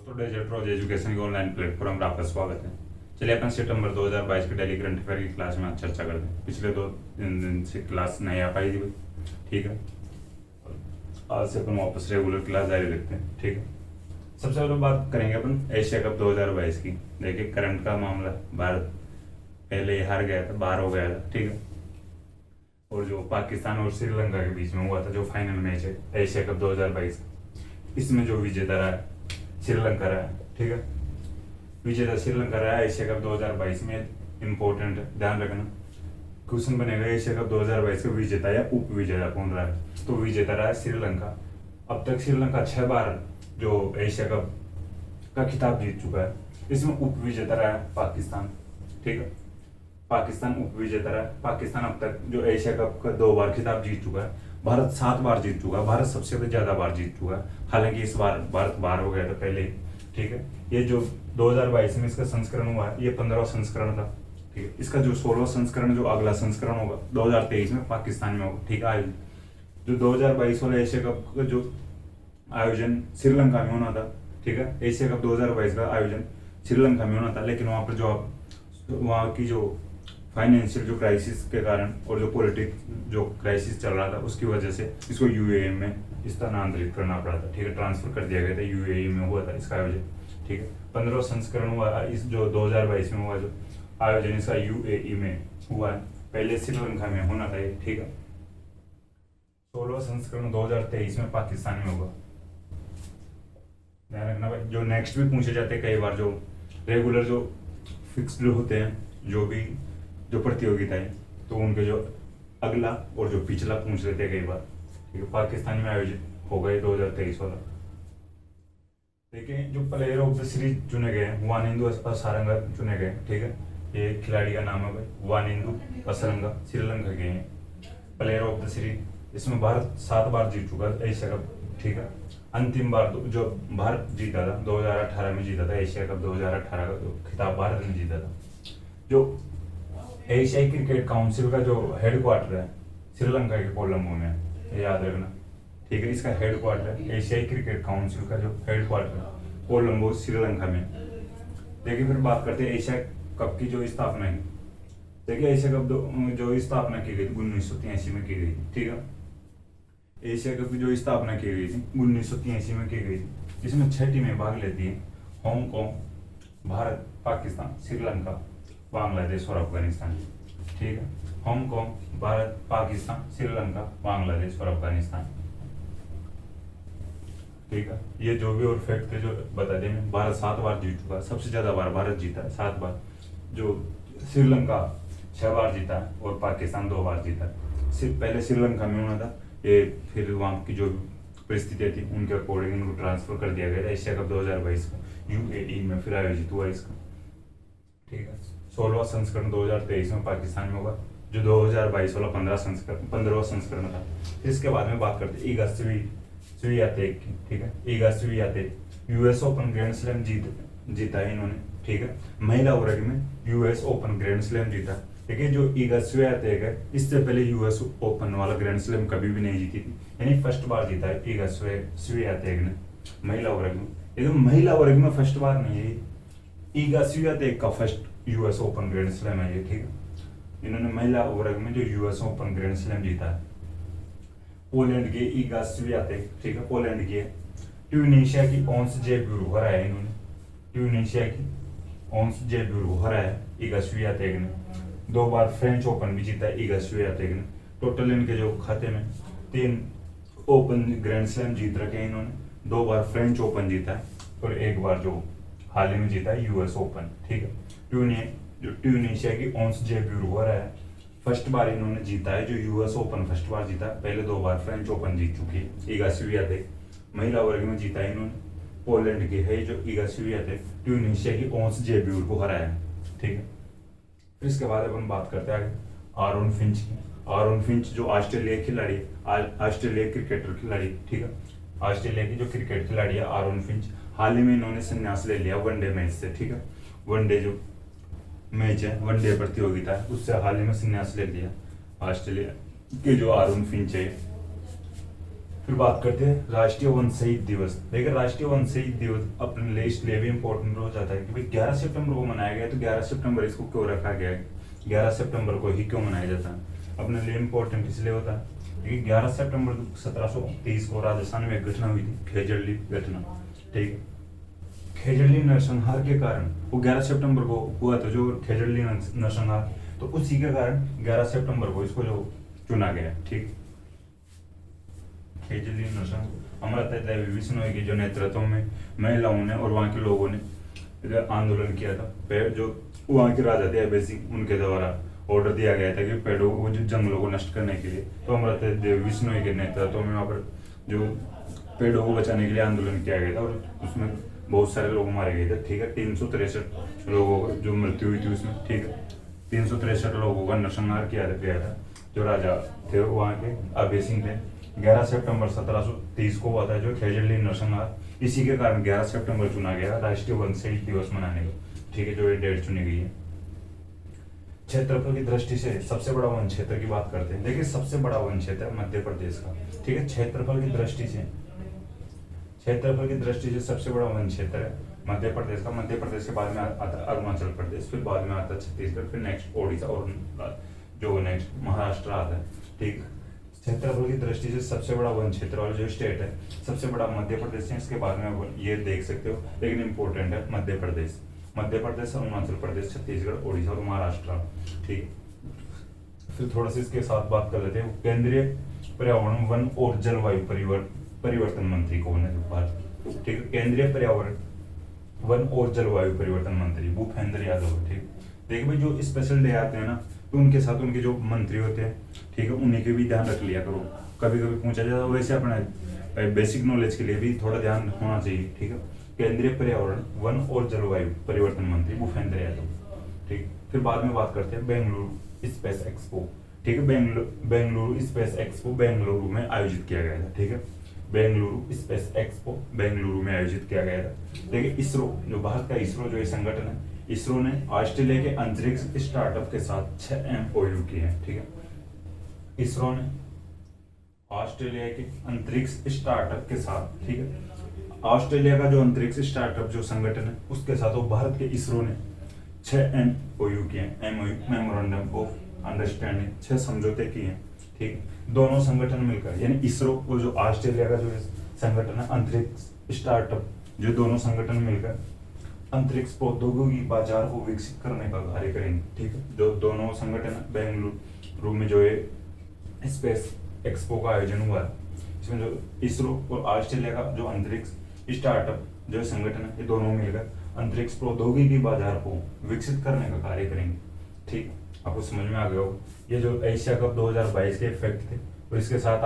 दोस्तों डेजर्ट रोज एजुकेशन के online platform पर आपका स्वागत है। चलिए अपन सितंबर 2022 के डेली करंट अफेयर की क्लास में आज चर्चा करते हैं। पिछले 2 दिन से क्लास नहीं आ पाई थी भाई, ठीक है। आज से अपन वापस रेगुलर क्लास जारी रखते हैं, ठीक है। सबसे पहले बात करेंगे अपन एशिया कप 2022 की। देखिए करंट का मामला, भारत पहले ही हार गया था, बाहर हो गया था, ठीक है। और जो पाकिस्तान और श्रीलंका के बीच में हुआ था जो फाइनल मैच है एशिया कप 2022, इसमें जो विजेता रहा है श्रीलंका रहा है, ठीक है। विजेता श्रीलंका रहा है एशिया कप 2022 में। इंपॉर्टेंट है, ध्यान रखना। क्वेश्चन बनेगा एशिया कप 2022 का विजेता या उप विजेता कौन रहा है, तो विजेता रहा है श्रीलंका। अब तक श्रीलंका 6 बार जो एशिया कप का खिताब जीत चुका है। इसमें उप विजेता रहा है पाकिस्तान, ठीक है। पाकिस्तान उप विजेता रहा है। पाकिस्तान अब तक जो एशिया कप का 2 बार खिताब जीत चुका है। भारत 7 बार जीत चुका है। भारत सबसे ज्यादा बार जीत चुका है, हालांकि इस बार भारत बाहर हो गया था पहले ही, ठीक है। ये जो 2022 में इसका संस्करण हुआ है, ये 15वां संस्करण था, ठीक है। इसका जो 16वां संस्करण, जो अगला संस्करण होगा 2023 में पाकिस्तान में होगा, ठीक है। जो 2022 वाला एशिया कप का जो आयोजन श्रीलंका में होना था, ठीक है। एशिया कप 2022 का आयोजन श्रीलंका में होना था, लेकिन वहां पर जो वहाँ की जो फाइनेंशियल जो क्राइसिस के कारण और जो पॉलिटिक्स जो क्राइसिस चल रहा था उसकी वजह से इसको यूएई में स्थानांतरित करना पड़ा था, ठीक है। ट्रांसफर कर दिया गया था, यूएई में हुआ था इसका आयोजन, ठीक है। 15वां संस्करण हुआ इस जो 2022 में हुआ जो आयोजन इसका यूएई में हुआ है, पहले श्रीलंका में होना था ये, ठीक है। 16वां संस्करण 2023 में पाकिस्तान में होगा, ध्यान रखना भाई। जो नेक्स्ट भी पूछे जाते हैं कई बार, जो रेगुलर जो फिक्स्ड होते हैं जो प्रतियोगिता है, तो उनके जो अगला और जो पिछला पूछ लेते हैं कई बार, ठीक है। पाकिस्तान में आयोजित हो गए 2023 वाला। देखिए जो प्लेयर ऑफ द सीरीज चुने गए हैं, वानिंदु असरंगा चुने गए, ठीक है। ये खिलाड़ी का नाम है भाई, वानिंदु असरंगा, श्रीलंका के हैं प्लेयर ऑफ द सीरीज। इसमें भारत 7 बार जीत चुका है एशिया कप, ठीक है। अंतिम बार जो भारत जीता था 2018 में जीता था एशिया कप 2018 का खिताब भारत ने जीता था। जो एशियाई क्रिकेट काउंसिल का जो हेडक्वार्टर है श्रीलंका के कोलंबो में, ये याद रखना, ठीक है। इसका हेडक्वार्टर है एशियाई क्रिकेट काउंसिल का जो हेडक्वार्टर है कोलंबो श्रीलंका में। देखिए फिर बात करते हैं एशिया कप की जो स्थापना की। देखिए एशिया कप जो स्थापना की गई थी 1983 में की गई थी, ठीक है। एशिया कप की जो स्थापना की गई थी 1983 में की गई थी। इसमें 6 टीमें भाग लेती हैं, हांगकांग, भारत, पाकिस्तान, श्रीलंका, बांग्लादेश और अफगानिस्तान, ठीक है। हांगकांग, भारत, पाकिस्तान, श्रीलंका, बांग्लादेश और अफगानिस्तान, ठीक है। ये जो भी और फैक्ट थे जो बता दें, भारत 7 बार जीत चुका है, सबसे ज्यादा बार भारत जीता है 7 बार। जो श्रीलंका 6 बार जीता है और पाकिस्तान 2 बार जीता है। सिर्फ पहले श्रीलंका में होना था ये, फिर वहाँ की जो परिस्थितियाँ थी उनके अकॉर्डिंग उनको ट्रांसफर कर दिया गया था एशिया कप 2022 का यूएई में फिर आयोजित हुआ इसका, ठीक है। 16वां संस्करण 2023 में पाकिस्तान में होगा। जो 2022 वाला 15वां संस्करण था। इसके बाद में बात करते हैं ईगा स्वियातेक की, ठीक है। ईगा Swiatek US open grand slam जीता है इन्होंने, ठीक है। महिला वर्ग में यूएस ओपन ग्रैंड स्लैम जीता। देखिए जो ईगा स्वियातेक है, इससे पहले यूएस ओपन वाला ग्रैंड स्लैम कभी भी नहीं जीती थी, यानी फर्स्ट बार जीता है ईगा स्वियातेक ने महिला वर्ग में। ये तो महिला वर्ग में फर्स्ट बार नहीं है, ईगा स्वियातेक का first US open grand slam है ये, ठीक है। इन्होंने महिला वर्ग में जो यूएस ओपन ग्रैंड स्लैम जीता है। पोलैंड के ईगा स्वियातेक, ठीक है, पोलैंड की है। ट्यूनीशिया की ओंस जेब्यूर हरा है इन्होंने, ट्यूनीशिया की ओंस जेब्यूर हरा है ईगा स्वियातेक ने। 2 बार फ्रेंच ओपन भी जीता है ईगा स्वियातेक ने। टोटल इनके जो खाते में 3 ओपन ग्रैंड स्लैम जीत रखे हैं इन्होंने। 2 बार फ्रेंच ओपन जीता है और 1 बार जो हाल ही में जीता है यूएस ओपन, ठीक है। ट्यूनीशिया की ओंस जेब्यूर हो रहा है, फर्स्ट बार इन्होंने जीता है जो यूएस ओपन फर्स्ट बार जीता, पहले 2 बार फ्रेंच ओपन जीत चुकी है ईगा स्वियातेक। महिला वर्ग में जीता है इन्होंने, पोलैंड की है जो ईगा स्वियातेक, ट्यूनीशिया की ओंस जेब्यूर को हराया है, ठीक है। फिर इसके बाद अपन बात करते हैं आगे आरोन फिंच की। आरोन फिंच जो ऑस्ट्रेलिया खिलाड़ी है, ऑस्ट्रेलिया क्रिकेटर खिलाड़ी, ठीक है। ऑस्ट्रेलिया की जो क्रिकेट खिलाड़ी है आरोन फिंच, हाल ही में इन्होंने संन्यास ले लिया वनडे मैच से, ठीक है। वनडे जो मैच है, वनडे प्रतियोगिता है, उससे हाल ही में संन्यास ले लिया ऑस्ट्रेलिया के जो आरोन फिंच है। फिर बात करते हैं राष्ट्रीय वन शहीद दिवस। देखिए राष्ट्रीय वन शहीद दिवस अपने लिए इसलिए भी इम्पोर्टेंट हो जाता है कि भाई 11 सितंबर को मनाया गया, तो 11 सितंबर इसको क्यों रखा गया है, 11 सितंबर को ही क्यों मनाया जाता है, अपने लिए इम्पोर्टेंट इसलिए होता है क्योंकि 11 सितंबर 1730 को राजस्थान में एक घटना हुई थी, खेजड़ली घटना। ठीक है, खेजड़ली नरसंहार के कारण वो 11 सितंबर को हुआ था, जो खेजड़ली नरसंहार, तो उसी के कारण 11 सितंबर को इसको जो चुना गया। ठीक, खेजड़ली नरसंहार अमृता देवी बिश्नोई के जो नेतृत्व में महिलाओं ने और वहाँ के लोगों ने आंदोलन किया था। जो वहाँ के राजा थे अभय सिंह, उनके द्वारा ऑर्डर दिया गया था कि पेड़ों को, जो जंगलों को नष्ट करने के लिए, तो अमृता देवी बिश्नोई के नेतृत्व में वहाँ पर जो पेड़ों को बचाने के लिए आंदोलन किया गया था और उसमें बहुत सारे लोग मारे गए थे। ठीक है, 363 लोगों को जो मृत्यु हुई थी उसमें। ठीक है, 363 लोगों का नरसंहार किया गया था। जो राजा थे वहाँ के अभय सिंह थे। 11 सितंबर 1730 को हुआ था जो खेजड़ली नरसंहार, इसी के कारण 11 सितंबर चुना गया राष्ट्रीय वन शहीद दिवस मनाने का। ठीक है, जो ये डेट चुनी गई है। क्षेत्रफल की दृष्टि से सबसे बड़ा वन क्षेत्र की बात करते हैं। देखिए सबसे बड़ा वन क्षेत्र मध्य प्रदेश का। ठीक है, क्षेत्रफल की दृष्टि से, क्षेत्रफल की दृष्टि से सबसे बड़ा वन क्षेत्र है मध्य प्रदेश का। मध्य प्रदेश के बाद में आता है अरुणाचल प्रदेश, फिर बाद में आता है छत्तीसगढ़, फिर नेक्स्ट ओडिशा और जो नेक्स्ट महाराष्ट्र आता है। ठीक, क्षेत्रफल की दृष्टि से सबसे बड़ा वन क्षेत्र वाला जो स्टेट है, सबसे बड़ा मध्य प्रदेश है। इसके बाद में ये देख सकते हो, लेकिन इंपॉर्टेंट है मध्य प्रदेश, अरुणाचल प्रदेश, छत्तीसगढ़, ओडिशा और महाराष्ट्र। ठीक, फिर थोड़ा सा इसके साथ बात कर लेते हैं। केंद्रीय पर्यावरण, वन और जलवायु परिवर्तन मंत्री कौन है? ठीक है, केंद्रीय पर्यावरण, वन और जलवायु परिवर्तन मंत्री भूपेंद्र यादव। ठीक, देखिए भाई जो स्पेशल डे आते हैं ना, तो उनके साथ उनके जो मंत्री होते हैं, ठीक है, उन्हीं के भी ध्यान रख लिया करो। कभी कभी पूछा जाता है, वैसे अपने बेसिक नॉलेज के लिए भी थोड़ा ध्यान होना चाहिए। ठीक है, केंद्रीय पर्यावरण, वन और जलवायु परिवर्तन मंत्री भूपेंद्र यादव। ठीक, फिर बाद में बात करते हैं बेंगलुरु स्पेस एक्सपो। ठीक है, बेंगलुरु स्पेस एक्सपो बेंगलुरु में आयोजित किया गया था। ठीक है, बेंगलुरु स्पेस एक्सपो बेंगलुरु में आयोजित किया गया था। देखिए इसरो, जो भारत का इसरो जो ये संगठन है, इसरो ने ऑस्ट्रेलिया के अंतरिक्ष स्टार्टअप के साथ 6 MOU किए हैं। ठीक है, इसरो ने ऑस्ट्रेलिया के अंतरिक्ष स्टार्टअप के साथ, ठीक है, ऑस्ट्रेलिया का जो अंतरिक्ष स्टार्टअप जो संगठन है उसके साथ वो भारत के इसरो ने 6 MOU किए हैं। MOU मेमोरेंडम ऑफ अंडरस्टैंडिंग, 6 समझौते किए हैं। ठीक, दोनों संगठन मिलकर, यानी इसरो और जो ऑस्ट्रेलिया का जो संगठन है अंतरिक्ष स्टार्टअप, जो दोनों संगठन मिलकर अंतरिक्ष प्रौद्योगिकी बाजार को विकसित करने का कार्य करेंगे। ठीक है, जो दोनों संगठन बेंगलुरु में जो है स्पेस एक्सपो का आयोजन हुआ है, इसमें जो इसरो और ऑस्ट्रेलिया का जो अंतरिक्ष स्टार्टअप जो संगठन है, ये दोनों मिलकर अंतरिक्ष प्रौद्योगिकी बाजार को विकसित करने का कार्य करेंगे। ठीक, आपको समझ में आ गया होगा। ये जो एशिया कप 2022 के फैक्ट थे, और इसके साथ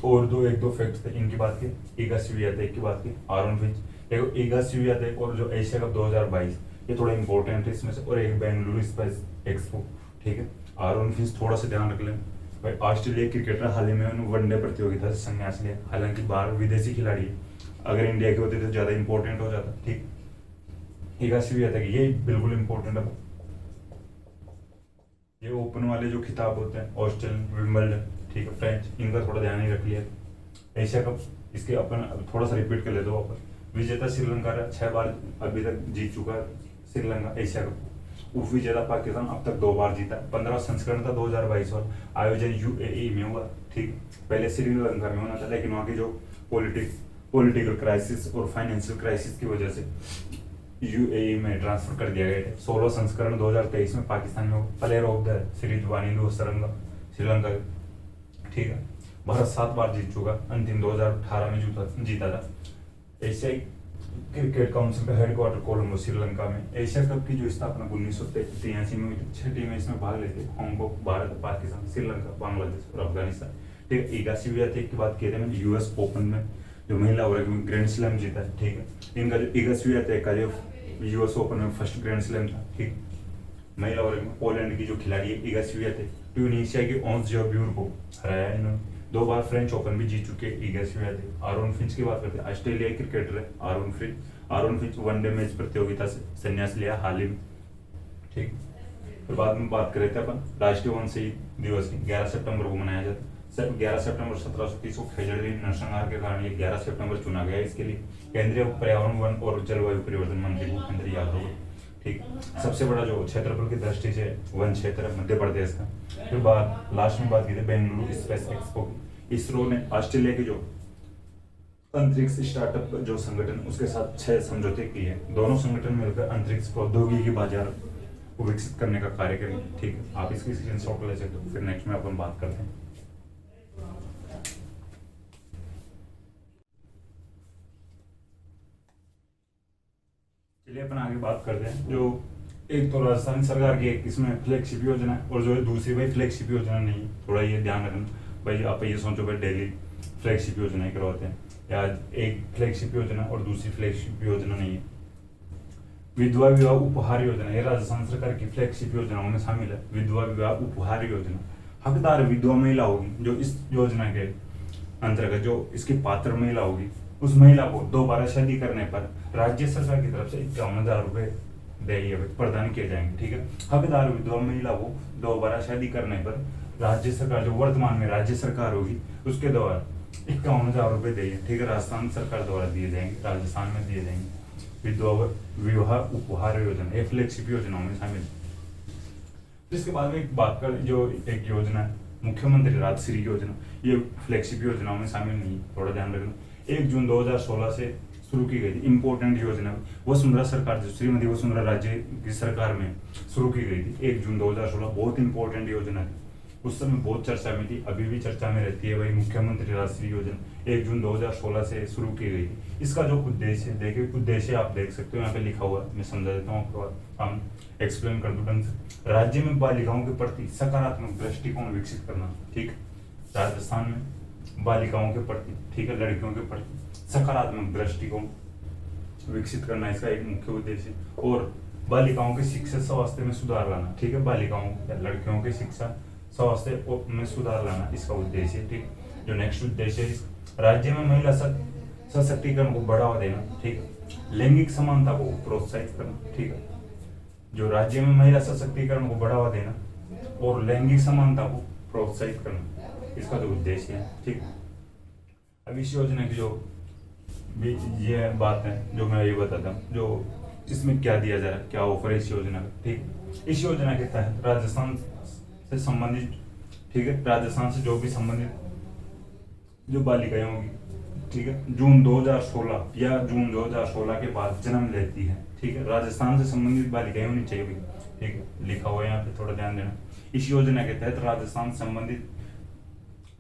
और एक दो फैक्ट थे, इनकी बात की, ईगा स्वियातेक की बात की, आरोन फिंच, एक ईगा स्वियातेक और जो एशिया कप 2022, ये थोड़ा इंपॉर्टेंट है इसमें से, और एक बेंगलुरु स्पेस एक्सपो। ठीक है, आरोन फिंच थोड़ा सा ध्यान रख लें भाई। ऑस्ट्रेलिया क्रिकेटर हाल ही में वनडे प्रतियोगिता से संन्यास लिया, हालांकि बाहर विदेशी खिलाड़ी है, अगर इंडिया के होते तो ज्यादा इंपॉर्टेंट हो जाता। ठीक, ईगा स्वियातेक ये बिल्कुल इंपॉर्टेंट है। ये ओपन वाले जो खिताब होते हैं, ऑस्ट्रेलियन, विंबलडन, ठीक है, फ्रेंच, इनका थोड़ा ध्यान ही रख लिया। एशिया कप इसके अपन थोड़ा सा रिपीट कर लेते हो वापस। विजेता श्रीलंका 6 बार अभी तक जीत चुका श्रीलंका एशिया कप। उप विजेता पाकिस्तान अब तक 2 बार जीता। 15 संस्करण था 2022 और आयोजन UAE में हुआ। ठीक, पहले श्रीलंका में होना था, लेकिन वहाँ की जो पॉलिटिकल क्राइसिस और फाइनेंशियल क्राइसिस की वजह से UAE में ट्रांसफर कर दिया गया था। 16 संस्करण 2023 में पाकिस्तान में player of the series Wanindu Sri Lanka. ठीक है, भारत 7 बार जीत चुका, अंतिम 2018 में जीता था। एशियाई क्रिकेट काउंसिल का हेडक्वार्टर कोलंबो श्रीलंका में। एशिया कप की जो स्थापना 1983 में हुई थी। 6 टीमें इसमें भाग लेते, हांगकांग, भारत, पाकिस्तान, श्रीलंका, बांग्लादेश और अफगानिस्तान। ठीक है, ईगा स्वियातेक की बात किए थे मैंने, US ओपन में जो महिला वर्ग में ग्रैंड स्लैम जीता है। ठीक है, इनका जो ईगा स्वियातेक का जो US ओपन में फर्स्ट ग्रैंड स्लैम था। ठीक, महिला वर्ग में पोलैंड की जो खिलाड़ी है ईगा स्वियातेक, ट्यूनीशिया की ओंस जब्यूर को हराया इन्होंने। 2 बार फ्रेंच ओपन भी जीत चुके ईगा स्वियातेक। आरोन फिंच की बात करते हैं, ऑस्ट्रेलियाई क्रिकेटर है आरोन फिंच वनडे मैच प्रतियोगिता से संन्यास लिया हाल ही में। ठीक, फिर बाद में बात करे थे अपन राष्ट्रीय वन शहीद दिवस की, 11 सितंबर को मनाया जाता है। सिर्फ 11 सितंबर 1730 को खेजड़ी नरसंहार के कारण ये 11 सितंबर चुना गया। इसके लिए केंद्रीय पर्यावरण वन और जलवायु परिवर्तन मंत्री भूपेंद्र यादव को, ठीक। सबसे बड़ा जो क्षेत्रफल की दृष्टि से वन क्षेत्र है मध्य प्रदेश का। फिर बात लास्ट में बात की थी बेंगलुरु स्पेस एक्सपो की। इसरो ने ऑस्ट्रेलिया के जो अंतरिक्ष स्टार्टअप जो संगठन उसके साथ 6 समझौते किए हैं। दोनों संगठन मिलकर अंतरिक्ष प्रौद्योगिकी बाजार को विकसित करने का कार्य करेंगे, ठीक है। आप इसकी स्क्रीनशॉट ले सकते हो, फिर नेक्स्ट में अपन बात करते हैं। चलिए अपन आगे बात करते हैं। जो एक तो राजस्थान सरकार की एक इसमें फ्लैगशिप योजना है, और जो है दूसरी भाई फ्लैगशिप योजना नहीं, थोड़ा ये ध्यान रखना भाई। आप ये सोचो भाई डेली फ्लैगशिप योजना ही करवाते हैं, या एक फ्लैगशिप योजना और दूसरी फ्लैगशिप योजना नहीं है। विधवा विवाह उपहार योजना ये राजस्थान सरकार की फ्लैगशिप योजनाओं में शामिल है। विधवा विवाह उपहार योजना हकदार विधवा महिला होगी जो इस योजना के अंतर्गत, जो इसकी पात्र महिला होगी, उस महिला को दोबारा शादी करने पर राज्य सरकार की तरफ से 51,000 रुपए देय प्रदान किए जाएंगे, ठीक है। हकदार विधवा महिला को दोबारा शादी करने पर राज्य सरकार, जो वर्तमान में राज्य सरकार होगी, उसके द्वारा 51,000 रुपए देय, ठीक है, राजस्थान सरकार द्वारा दिए जाएंगे, राजस्थान में दिए जाएंगे। विधवा विवाह उपहार योजना ये फ्लैगशिप योजनाओं में शामिल है। इसके बाद में एक बात कर, जो एक योजना है मुख्यमंत्री राजश्री योजना, ये फ्लैगशिप योजनाओं में शामिल नहीं, थोड़ा ध्यान रखना। 1 जून 2016 से शुरू की गई थी, इंपॉर्टेंट योजना। वसुंधरा सरकार, जो श्रीमती वसुंधरा राज्य की सरकार में शुरू की गई थी 1 जून 2016, बहुत इंपॉर्टेंट योजना थी। उस समय बहुत चर्चा में थी, अभी भी चर्चा में रहती है भाई। मुख्यमंत्री राजश्री योजना 1 जून 2016 से शुरू की गई थी। इसका जो उद्देश्य है, देखिए उद्देश्य आप देख सकते हो यहाँ पे लिखा हुआ है, मैं समझा देता हूँ आपको, हम एक्सप्लेन कर दूं ढंग से। राज्य में बालिकाओं के प्रति सकारात्मक दृष्टिकोण विकसित करना, ठीक। राजस्थान में बालिकाओं के प्रति, ठीक है, लड़कियों के प्रति सकारात्मक दृष्टिकोण विकसित करना इसका एक मुख्य उद्देश्य। और बालिकाओं के शिक्षा स्वास्थ्य में सुधार लाना, ठीक है, बालिकाओं या लड़कियों की शिक्षा स्वास्थ्य में सुधार लाना इसका उद्देश्य है, ठीक। जो नेक्स्ट उद्देश्य है, राज्य में महिला सशक्तिकरण को बढ़ावा देना, ठीक। लैंगिक समानता को प्रोत्साहित करना, ठीक है। जो राज्य में महिला सशक्तिकरण को बढ़ावा देना और लैंगिक समानता को प्रोत्साहित करना इसका जो उद्देश्य है, ठीक। अब इस योजना की जो ये बात है जो मैं ये बताता हूँ, जो इसमें क्या दिया जा रहा है, क्या ऑफर है इस योजना का, ठीक। इस योजना के तहत राजस्थान से संबंधित, ठीक है, राजस्थान से जो भी संबंधित जो बालिकाएं होंगी, ठीक है, जून 2016 या जून 2016 के बाद जन्म लेती है, ठीक है, राजस्थान से संबंधित बालिकाएं होनी चाहिए, ठीक है, लिखा हुआ है यहाँ पे, थोड़ा ध्यान देना। इस योजना के तहत राजस्थान संबंधित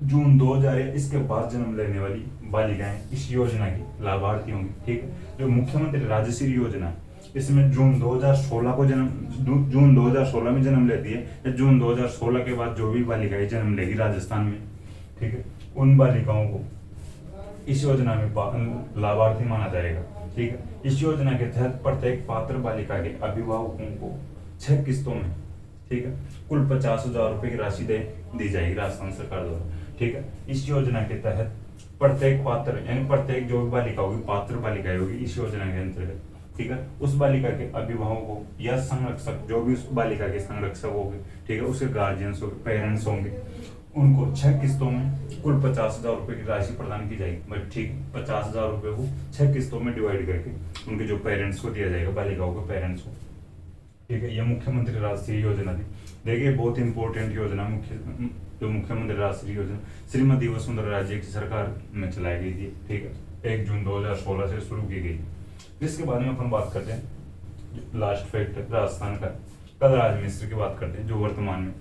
जून 2000 या इसके बाद जन्म लेने वाली बालिकाएं इस योजना की लाभार्थी होंगी, ठीक है। जो मुख्यमंत्री राजश्री योजना है, इसमें जून 2016 को जून 2016 में जन्म लेती है या जून 2016 के बाद जो भी बालिकाएं जन्म लेगी राजस्थान में, ठीक है, उन बालिकाओं को इस योजना में लाभार्थी माना जाएगा, ठीक है। इस योजना के तहत प्रत्येक पात्र बालिका के अभिभावकों को 6 किस्तों में, ठीक है, कुल 50,000 रुपए की राशि दी जाएगी राजस्थान सरकार द्वारा, ठीक है। इस योजना के तहत प्रत्येक पात्र यानी प्रत्येक जो भी बालिका होगी, पात्र बालिकाएं होगी इस योजना के अंतर्गत, ठीक है, उस बालिका के अभिभावकों या संरक्षक, जो भी उस बालिका के संरक्षक होंगे, ठीक है, उसके गार्जियंस होंगे, पेरेंट्स होंगे, उनको 6 किस्तों में कुल 50,000 रुपए की राशि प्रदान की जाएगी, बट ठीक 50,000 रुपए को 6 किस्तों में डिवाइड करके उनके जो पेरेंट्स को दिया जाएगा, बालिकाओं के पेरेंट्स को, ठीक है। यह मुख्यमंत्री राजश्री योजना थी। देखिए बहुत इंपॉर्टेंट योजना, जो मुख्यमंत्री राजश्री योजना श्रीमती वसुंधरा राजे की सरकार में चलाई गई थी, ठीक है, 1 जून 2016 से शुरू की गई। इसके बारे में अपन बात करते हैं लास्ट फैक्ट राजस्थान का, कलराज मिश्र की बात करते हैं, जो वर्तमान में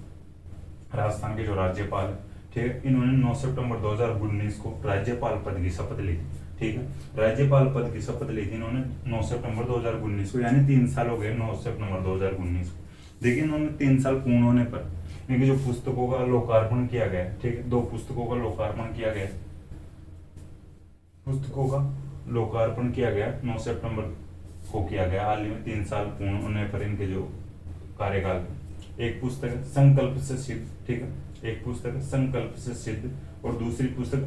राजस्थान के जो राज्यपाल है, ठीक है। इन्होंने 9 सितंबर 2019 को राज्यपाल पद की शपथ ली थी, ठीक है, राज्यपाल पद की शपथ ली थी इन्होंने 9 सितंबर 2019 को, यानी 3 साल हो गए 9 सितंबर 2019 को। देखिए इन्होंने 3 साल पूर्ण होने पर इनकी जो पुस्तकों का लोकार्पण किया गया, ठीक है, 2 पुस्तकों का लोकार्पण किया गया, पुस्तकों का लोकार्पण किया गया 9 सितंबर को किया गया, हाल ही में 3 साल पूर्ण होने पर इनके जो कार्यकाल। एक पुस्तक संकल्प से सिद्ध, ठीक है, एक पुस्तक संकल्प से सिद्ध और दूसरी पुस्तक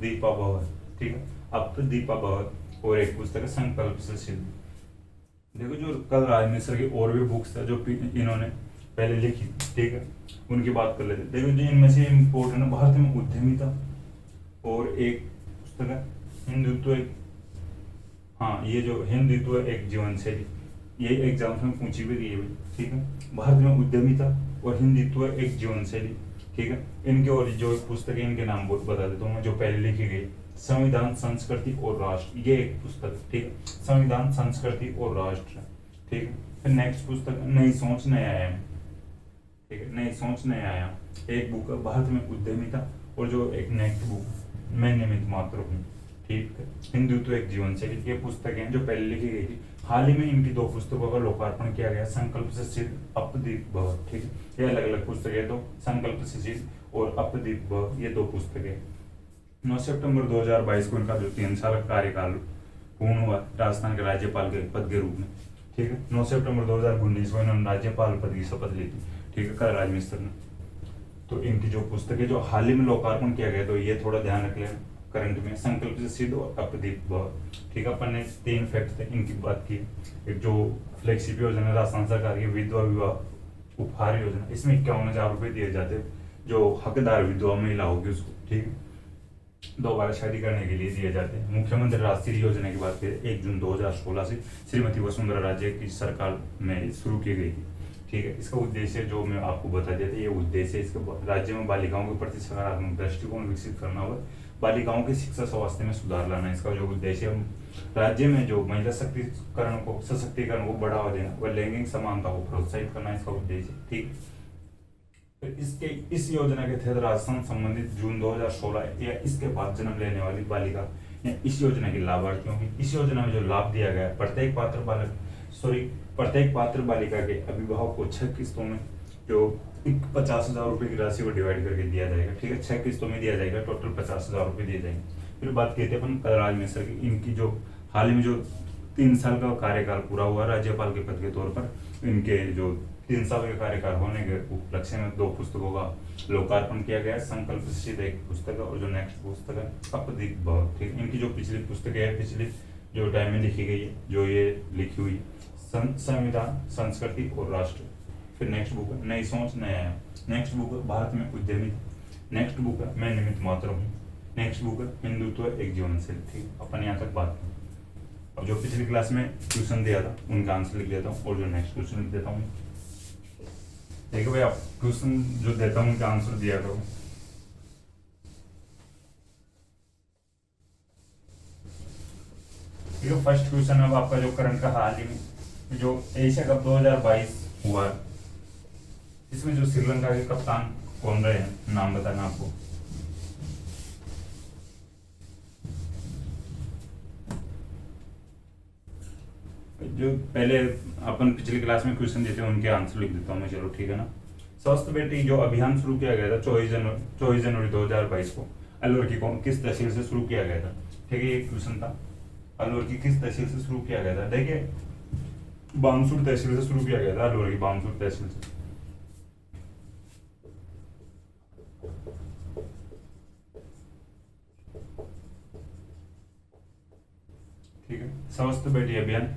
दीपा भव, ठीक है, दीपा भव, और एक पुस्तक संकल्प से सिद्ध। देखो जो कलराज मिश्र की और भी बुक्स है जो इन्होंने पहले लिखी, ठीक है, उनकी बात कर लेते हैं। देखो जो इनमें से इम्पोर्टेंट है, भारत में उद्यमिता, और एक पुस्तक है हिंदुत्व एक, हाँ ये जो हिंदुत्व एक जीवन शैली, ये एग्जाम्स में पूछी भी गई है भाई, ठीक है। भारत में उद्यमिता और हिंदुत्व एक जीवन शैली, ठीक है। इनके और जो पुस्तक है इनके नाम बता देता हूँ मैं, जो पहले लिखी गई, संविधान, संस्कृति और राष्ट्र, ये एक पुस्तक, ठीक है, संविधान, संस्कृति और राष्ट्र, ठीक है। फिर नेक्स्ट पुस्तक नई सोच नए आयाम, ठीक है, नई सोच नए आयाम, एक बुक है भारत में उद्यमिता, और जो एक नेक्स्ट बुक मैं निमित्त मात्र हूँ, ठीक है, हिंदुत्व एक जीवन शैली, ये पुस्तकें जो पहले लिखी गई थी। हाल ही में इनकी 2 पुस्तकों का लोकार्पण किया गया, संकल्प से सिद्ध, अपदीप भव, ठीक है, ये अलग अलग पुस्तकें, तो संकल्प से सिद्ध और अपदीप भव, ये 2 पुस्तकें। 9 सितंबर 2022 को इनका जो 3 साल का कार्यकाल पूर्ण हुआ राजस्थान के राज्यपाल के पद के रूप में, ठीक है। 9 सितंबर 2019 को इन्होंने राज्यपाल पद की शपथ ली थी, ठीक है, कल राजमिस्त्र ने। तो इनकी जो पुस्तकें जो हाल ही में लोकार्पण किया गया, तो ये थोड़ा ध्यान रख लेना करंट में, संकल्प से सिद्ध और अपदीप भव, ठीक है। अपन ने 3 फैक्ट थे इनकी बात की। एक जो फ्लैगशिप योजना राजस्थान सरकार की विधवा विवाह उपहार योजना, इसमें 51,000 रुपये दिए जाते, जो हकदार विधवा महिला होगी उसको, ठीक है, दोबारा शादी करने के लिए दिए जाते हैं। मुख्यमंत्री राष्ट्रीय योजना की बात करें 1 जून 2016 से श्रीमती वसुंधरा राजे की सरकार में शुरू की गई थी, ठीक है। इसका उद्देश्य जो मैं आपको बता दिया था, ये उद्देश्य इसके राज्य में बालिकाओं के प्रति सकारात्मक दृष्टिकोण विकसित करना होगा, बालिकाओं की शिक्षा स्वास्थ्य में सुधार लाना, इसका जो उद्देश्य है राज्य में जो महिला सशक्तिकरण को बढ़ावा देना व लैंगिक समानता को प्रोत्साहित करना, इसका उद्देश्य, ठीक। इस योजना के तहत राजस्थान संबंधित जून 2016 या इसके बाद जन्म लेने वाली बालिका या इस योजना के लाभार्थियों की, इस योजना में जो लाभ दिया गया है, प्रत्येक पात्र बालिका के अभिभावक को 6 किस्तों में जो 50,000 रुपए की राशि को डिवाइड करके दिया जाएगा, ठीक है, 6 किस्तों में दिया जाएगा, टोटल 50,000 रुपए दिए जाएंगे। फिर बात कहते हैं अपन कलराज मिश्र की, इनकी जो हाल ही में जो 3 साल का कार्यकाल पूरा हुआ राज्यपाल के पद के तौर पर, इनके जो 3 साल के कार्यकाल होने के उपलक्ष्य में 2 पुस्तकों का लोकार्पण किया गया, संकल्प से सिद्ध एक पुस्तक है, और जो नेक्स्ट पुस्तक है अपदीप भव, ठीक। इनकी जो पिछली पुस्तक है, पिछली जो टाइम में लिखी गई है, जो ये लिखी हुई संविधान, संस्कृति और राष्ट्र। फिर नेक्स्ट बुक है नई सोच नया आयाम, नेक्स्ट बुक है भारत में उद्यमी, नेक्स्ट बुक है मैं निमित्त मात्र हूँ, नेक्स्ट बुक है हिंदुत्व एक जीवन शैली, ठीक। अपन यहाँ तक बात की। अब जो पिछली क्लास में क्वेश्चन दिया था उनका आंसर लिख देता हूँ, और जो नेक्स्ट क्वेश्चन लिख देता हूँ। देखो भाई, आप क्वेश्चन जो देता हूँ उनका आंसर दिया करो। देखो फर्स्ट क्वेश्चन अब आपका जो करंट का हाल ही में जो एशिया कप 2022 हुआ, इसमें जो श्रीलंका के कप्तान कौन रहे हैं, नाम बताना आपको। जो पहले अपन पिछली क्लास में क्वेश्चन देते हैं उनके आंसर लिख देता हूँ मैं, चलो ठीक है ना। स्वस्थ बेटी जो अभियान शुरू किया गया था 24 जनवरी 2022 को अलवर की किस तहसील से शुरू किया गया था, ठीक है, ये क्वेश्चन था। अलवर की किस तहसील से शुरू किया गया था, देखिए बामसूर तहसील से शुरू किया गया था, अलवर की बामसूर तहसील से। ठीक है, स्वस्थ बेटी अभियान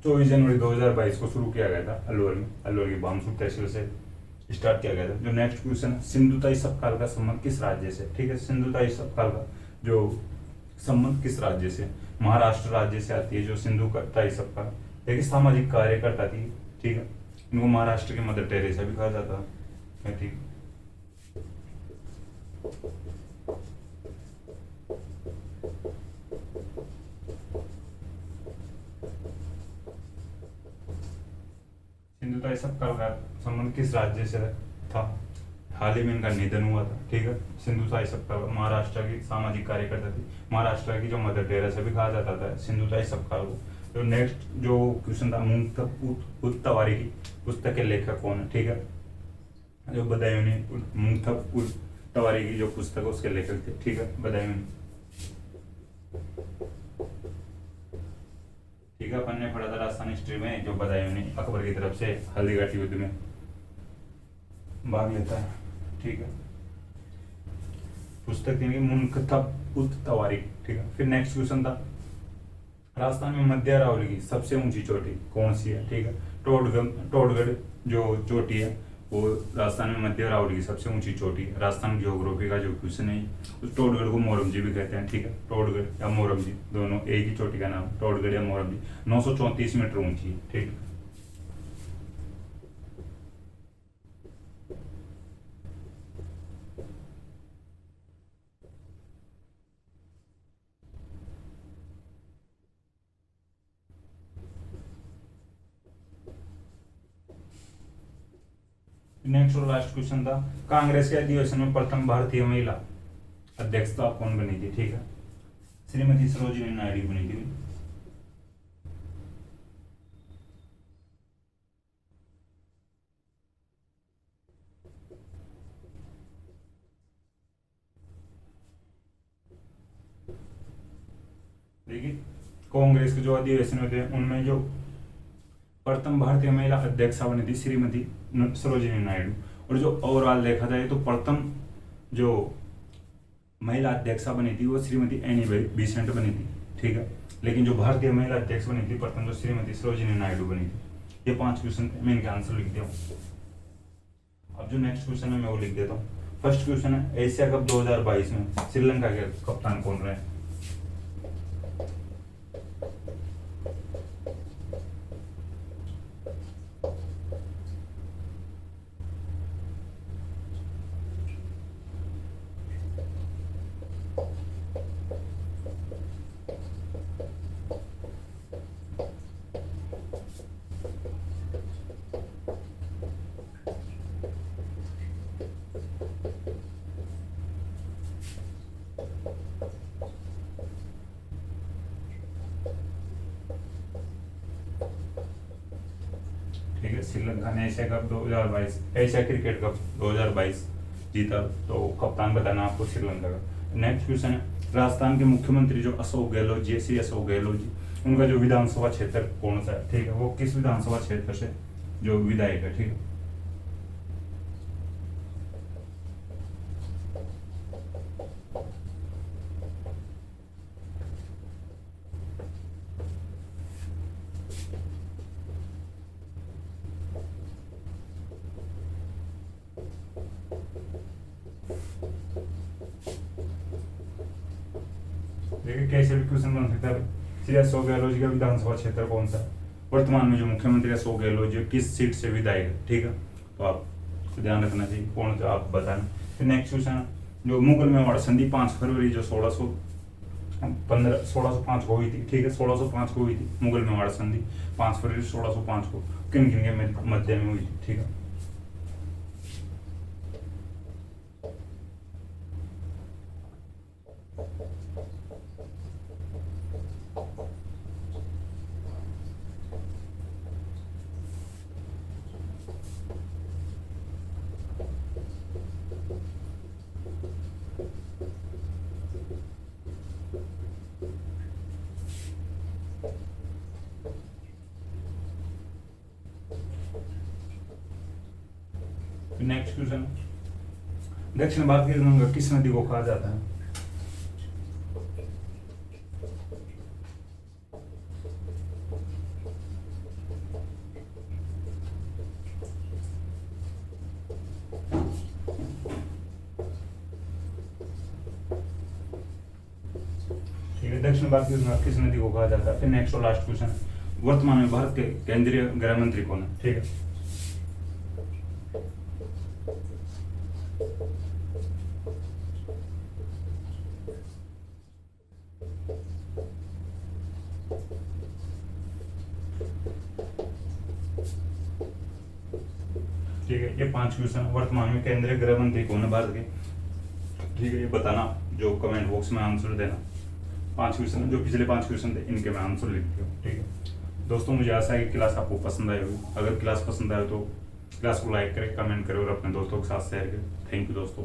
24 जनवरी 2022 को शुरू किया गया था अलवर में, अलवर की बामसूर तहसील से स्टार्ट किया गया था। जो नेक्स्ट क्वेश्चन है सिंधुताई सपकाल का संबंध किस राज्य से, ठीक है, सिंधुताई सपकाल का जो संबंध किस राज्य से, महाराष्ट्र राज्य से आती है जो सिंधुताई सपकाल। एक सामाजिक कार्यकर्ता थी, ठीक है, इनको महाराष्ट्र की मदर टेरेसा भी कहा जाता है, ठीक। सिंधुताई सपकाल का संबंध किस राज्य से था, हाल ही में इनका निधन हुआ था, ठीक है। सिंधुताई सपकाल महाराष्ट्र की सामाजिक कार्यकर्ता थी, महाराष्ट्र की जो मदर टेरेसा भी कहा जाता था सिंधुताई सपकाल को। तो नेक्स्ट जो क्वेश्चन था मुक्तवारी की पुस्तक के लेखक कौन है, ठीक है, जो बदायूनी मुक्तवारी की जो पुस्तक है उसके लेखक थे, ठीक है, बदायूनी, ठीक है। अपन ने पढ़ा था राजस्थान हिस्ट्री में जो बदायूनी अकबर की तरफ से हल्दीघाटी युद्ध में भाग लेता है, ठीक है, पुस्तक थी मुक्तवारी, ठीक है। फिर नेक्स्ट क्वेश्चन था राजस्थान में मध्य अरावली की सबसे ऊंची चोटी कौन सी है, ठीक है, टोडगढ़ जो चोटी है वो राजस्थान में मध्य अरावली की सबसे ऊंची चोटी है। राजस्थान ज्योग्राफी का जो क्वेश्चन है उस टोडगढ़ को मोरमजी भी कहते हैं, ठीक है, टोडगढ़ या मोरमजी दोनों एक ही चोटी का नाम, टोडगढ़ या मोरमजी 934 मीटर ऊंची है, ठीक। नेक्स्ट और लास्ट क्वेश्चन था, कांग्रेस के अधिवेशन में प्रथम भारतीय महिला अध्यक्षता कौन बनी थी, ठीक है, श्रीमती सरोजिनी नायडू बनी थी। देखिए कांग्रेस के जो अधिवेशन होते हैं उनमें जो प्रथम भारतीय महिला अध्यक्षा बनी थी श्रीमती सरोजिनी नायडू, और जो ओवरऑल देखा जाए तो प्रथम जो महिला अध्यक्षा बनी थी वो श्रीमती एनी बेसेंट बनी थी, ठीक है, लेकिन जो भारतीय महिला अध्यक्ष बनी थी प्रथम जो श्रीमती सरोजिनी नायडू बनी थी। ये 5 क्वेश्चन थे, मैं इनके आंसर लिख दिया हूँ। अब जो नेक्स्ट क्वेश्चन है मैं वो लिख देता हूँ। फर्स्ट क्वेश्चन है, एशिया कप 2022 में श्रीलंका के कप्तान कौन रहे? ठीक है, श्रीलंका ने Asia cup 2022 Asia cricket cup 2022 जीता, तो कप्तान बताना आपको श्रीलंका का। नेक्स्ट क्वेश्चन है, राजस्थान के मुख्यमंत्री जो अशोक गहलोत जी, श्री अशोक गहलोत जी, उनका जो विधानसभा क्षेत्र कौन सा है, ठीक है, वो किस विधानसभा क्षेत्र से जो विधायक है, ठीक है। देखिए कैसे भी क्वेश्चन बन सकता है, श्री अशोक गहलोत जी का विधानसभा क्षेत्र कौन सा है, वर्तमान में जो मुख्यमंत्री अशोक गहलोत जी किस सीट से विधायक है, ठीक है, तो आप ध्यान रखना चाहिए कौन सा आप बताना। फिर नेक्स्ट क्वेश्चन, जो मुगल मेवाड़ संधि 5 फरवरी जो 1605 को हुई थी, ठीक है, 1605 को हुई थी मुगल मेवाड़ संधि 5 फरवरी 1605 को किन किन के मध्य में हुई थी, ठीक है। नेक्स्ट क्वेश्चन, दक्षिण भारत की गंगा किस नदी को कहा जाता है? ठीक है, दक्षिण भारत की गंगा किस नदी को कहा जाता है? फिर नेक्स्ट और लास्ट क्वेश्चन, वर्तमान में भारत के केंद्रीय गृह मंत्री कौन है, ठीक है। ठीक है, ये 5 क्वेश्चन, वर्तमान में केंद्रीय गृह मंत्री कौन है भारत के, ठीक है, ये बताना, जो कमेंट बॉक्स में आंसर देना। 5 क्वेश्चन, जो पिछले 5 क्वेश्चन थे इनके मैं आंसर लिख दिया, ठीक है। दोस्तों मुझे आशा है कि क्लास आपको पसंद आई होगी। अगर क्लास पसंद आए तो क्लास को लाइक करें, कमेंट करें और अपने दोस्तों के साथ शेयर करें। थैंक यू दोस्तों।